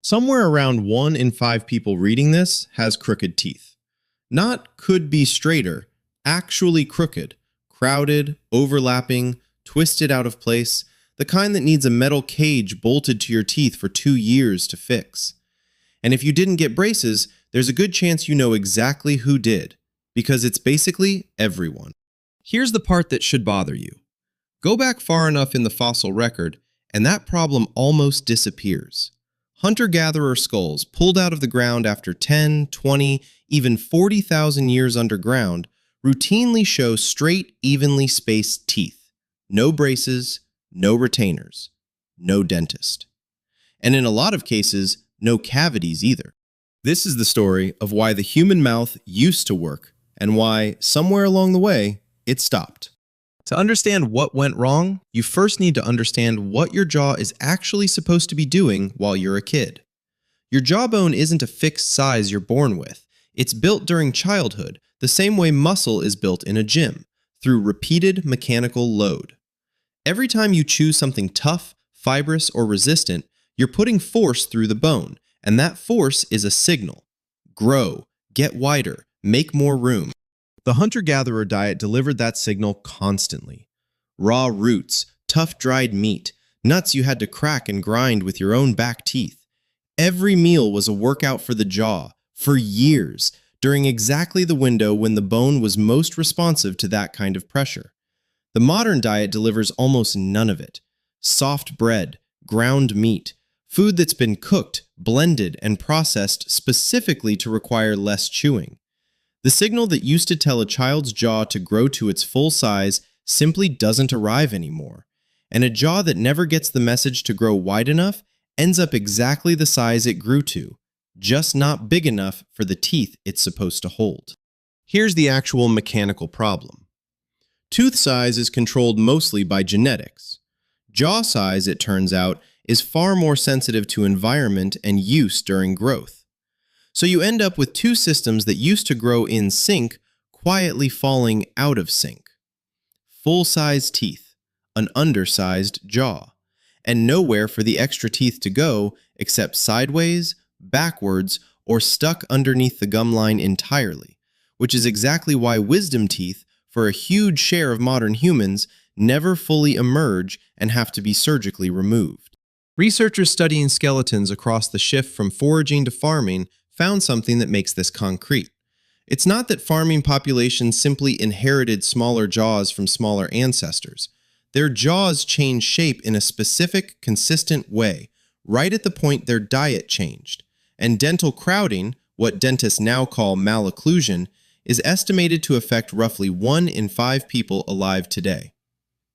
Somewhere around 1 in 5 people reading this has crooked teeth. Not could be straighter, actually crooked, crowded, overlapping, twisted out of place, the kind that needs a metal cage bolted to your teeth for 2 years to fix. And if you didn't get braces, there's a good chance you know exactly who did, because it's basically everyone. Here's the part that should bother you. Go back far enough in the fossil record, and that problem almost disappears. Hunter-gatherer skulls pulled out of the ground after 10, 20, even 40,000 years underground routinely show straight, evenly spaced teeth. No braces, no retainers, no dentist. And in a lot of cases, no cavities either. This is the story of why the human mouth used to work and why, somewhere along the way, it stopped. To understand what went wrong, you first need to understand what your jaw is actually supposed to be doing while you're a kid. Your jawbone isn't a fixed size you're born with. It's built during childhood, the same way muscle is built in a gym, through repeated mechanical load. Every time you chew something tough, fibrous, or resistant, you're putting force through the bone, and that force is a signal. Grow, get wider, make more room. The hunter-gatherer diet delivered that signal constantly. Raw roots, tough dried meat, nuts you had to crack and grind with your own back teeth. Every meal was a workout for the jaw, for years, during exactly the window when the bone was most responsive to that kind of pressure. The modern diet delivers almost none of it. Soft bread, ground meat, food that's been cooked, blended, and processed specifically to require less chewing. The signal that used to tell a child's jaw to grow to its full size simply doesn't arrive anymore, and a jaw that never gets the message to grow wide enough ends up exactly the size it grew to, just not big enough for the teeth it's supposed to hold. Here's the actual mechanical problem. Tooth size is controlled mostly by genetics. Jaw size, it turns out, is far more sensitive to environment and use during growth. So you end up with two systems that used to grow in sync, quietly falling out of sync. Full-size teeth, an undersized jaw, and nowhere for the extra teeth to go except sideways, backwards, or stuck underneath the gum line entirely, which is exactly why wisdom teeth, for a huge share of modern humans, never fully emerge and have to be surgically removed. Researchers studying skeletons across the shift from foraging to farming found something that makes this concrete. It's not that farming populations simply inherited smaller jaws from smaller ancestors. Their jaws changed shape in a specific, consistent way, right at the point their diet changed. And dental crowding, what dentists now call malocclusion, is estimated to affect roughly 1 in 5 people alive today.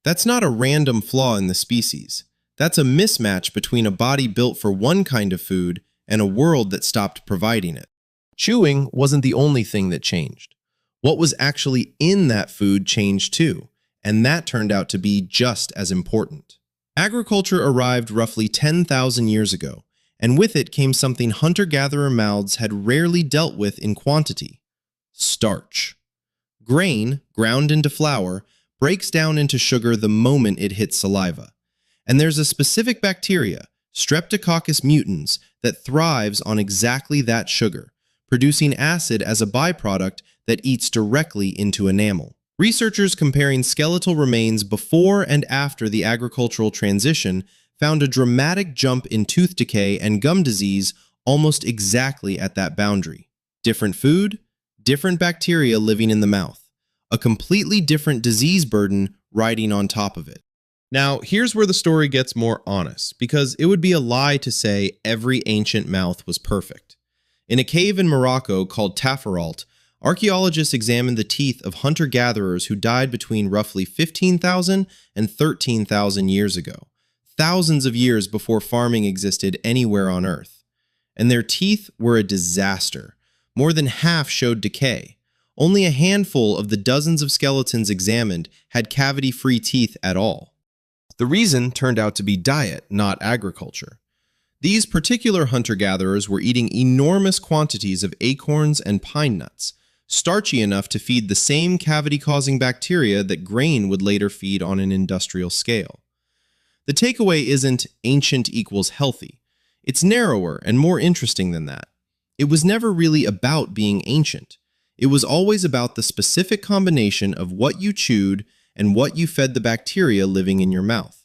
That's not a random flaw in the species. That's a mismatch between a body built for one kind of food and a world that stopped providing it. Chewing wasn't the only thing that changed. What was actually in that food changed too, and that turned out to be just as important. Agriculture arrived roughly 10,000 years ago, and with it came something hunter-gatherer mouths had rarely dealt with in quantity: starch. Grain, ground into flour, breaks down into sugar the moment it hits saliva. And there's a specific bacteria, Streptococcus mutans, that thrives on exactly that sugar, producing acid as a byproduct that eats directly into enamel. Researchers comparing skeletal remains before and after the agricultural transition found a dramatic jump in tooth decay and gum disease almost exactly at that boundary. Different food, different bacteria living in the mouth, a completely different disease burden riding on top of it. Now, here's where the story gets more honest, because it would be a lie to say every ancient mouth was perfect. In a cave in Morocco called Tafaralt, archaeologists examined the teeth of hunter-gatherers who died between roughly 15,000 and 13,000 years ago, thousands of years before farming existed anywhere on Earth. And their teeth were a disaster. More than half showed decay. Only a handful of the dozens of skeletons examined had cavity-free teeth at all. The reason turned out to be diet, not agriculture. These particular hunter-gatherers were eating enormous quantities of acorns and pine nuts, starchy enough to feed the same cavity-causing bacteria that grain would later feed on an industrial scale. The takeaway isn't ancient equals healthy. It's narrower and more interesting than that. It was never really about being ancient. It was always about the specific combination of what you chewed and what you fed the bacteria living in your mouth.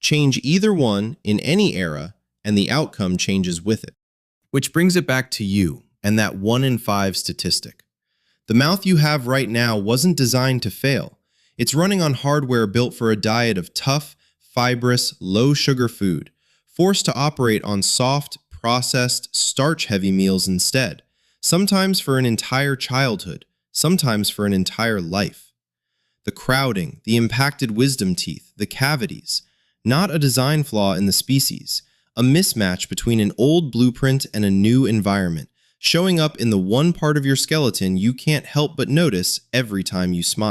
Change either one in any era, and the outcome changes with it. Which brings it back to you and that 1 in 5 statistic. The mouth you have right now wasn't designed to fail. It's running on hardware built for a diet of tough, fibrous, low-sugar food, forced to operate on soft, processed, starch-heavy meals instead, sometimes for an entire childhood, sometimes for an entire life. The crowding, the impacted wisdom teeth, the cavities, not a design flaw in the species, a mismatch between an old blueprint and a new environment, showing up in the one part of your skeleton you can't help but notice every time you smile.